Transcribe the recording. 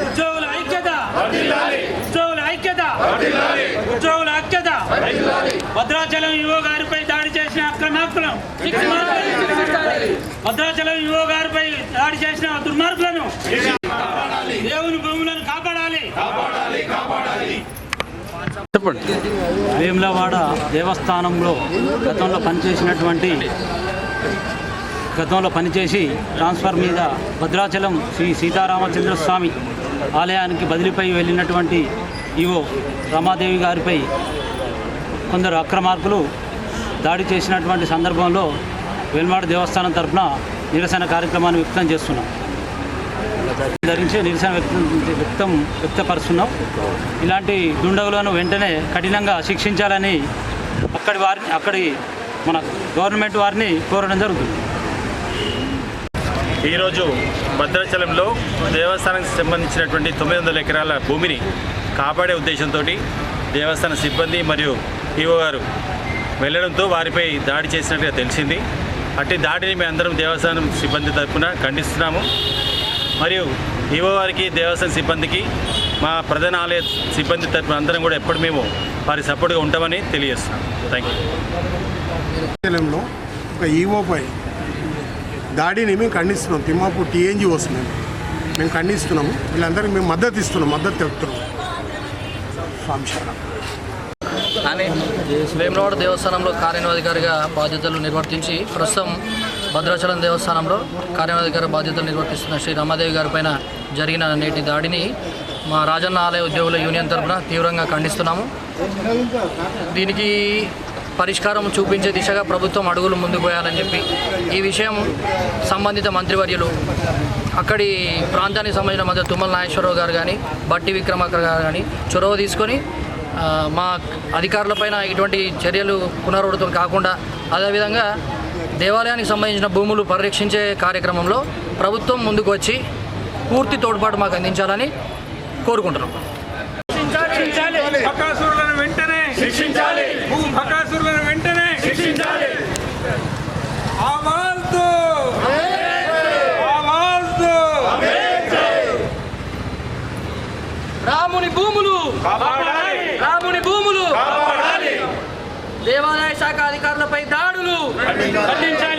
ఉద్యోగుల ఐక్యత, ఉద్యోగుల ఐక్యత, ఉద్యోగుల ఐక్యత. భద్రాచలం ఈవో గారిపై దాడి చేసిన అక్రమార్కులను, భద్రాచలం ఈవో గారిపై దాడి చేసిన దుర్మార్గులను, దేవుని భూములను కాపాడాలి. వేములవాడ దేవస్థానంలో గతంలో పనిచేసి ట్రాన్స్ఫర్ మీద భద్రాచలం శ్రీ సీతారామచంద్ర స్వామి ఆలయానికి బదిలీపై వెళ్ళినటువంటి ఈవో రమాదేవి గారిపై కొందరు అక్రమార్కులు దాడి చేసినటువంటి సందర్భంలో వేములవాడ దేవస్థానం తరఫున నిరసన కార్యక్రమాన్ని వ్యక్తం ధరించి నిరసన వ్యక్తపరుస్తున్నాం. ఇలాంటి దుండగులను వెంటనే కఠినంగా శిక్షించాలని అక్కడి మన గవర్నమెంట్ వారిని కోరడం జరుగుతుంది. ఈరోజు భద్రాచలంలో దేవస్థానానికి సంబంధించినటువంటి 900 ఎకరాల భూమిని కాపాడే ఉద్దేశంతో దేవస్థాన సిబ్బంది మరియు ఈవో గారు వెళ్ళడంతో వారిపై దాడి చేసినట్టుగా తెలిసింది. అట్టి దాడిని మేము అందరం దేవస్థానం సిబ్బంది తరఫున ఖండిస్తున్నాము. మరియు ఈవో వారికి దేవస్థాన సిబ్బందికి మా ప్రధాన ఆలయ సిబ్బంది తరఫున అందరం కూడా ఎప్పుడు మేము వారి సపోర్ట్గా ఉంటామని తెలియజేస్తున్నాం. Thank you. ఒక ఈవోపై దాడిని మేము ఖండిస్తున్నాం. తిమ్మాపూర్ టీఎన్జీ వస్తుంది, మేము ఖండిస్తున్నాము. వీళ్ళందరికీ మేము మద్దతు తెలుపుతున్నాం. ఆమె వేములవాడ దేవస్థానంలో కార్యనిర్వహణాధికారిగా బాధ్యతలు నిర్వర్తించి ప్రస్తుతం భద్రాచలం దేవస్థానంలో కార్యనిర్వహణాధికారి బాధ్యతలు నిర్వర్తిస్తున్న శ్రీ రమాదేవి గారి పైన జరిగిన నేటి దాడిని మా రాజన్న ఆలయ ఉద్యోగుల యూనియన్ తరఫున తీవ్రంగా ఖండిస్తున్నాము. దీనికి పరిష్కారం చూపించే దిశగా ప్రభుత్వం అడుగులు ముందుకు పోయాలని చెప్పి ఈ విషయం సంబంధిత మంత్రివర్యులు అక్కడి ప్రాంతానికి సంబంధించిన మంత్రి తుమ్మల నాగేశ్వరరావు గారు కానీ బట్టి విక్రమార్క గారు కానీ చొరవ తీసుకొని మా అధికారులపైన ఇటువంటి చర్యలు పునరావృతం కాకుండా అదేవిధంగా దేవాలయానికి సంబంధించిన భూములు పరిరక్షించే కార్యక్రమంలో ప్రభుత్వం ముందుకు వచ్చి పూర్తి తోడ్పాటు మాకు అందించాలని కోరుకుంటున్నాం. రాముని భూములు, రాముని భూములు, దేవాదాయ శాఖ అధికారులపై దాడులు ఖండించాలి.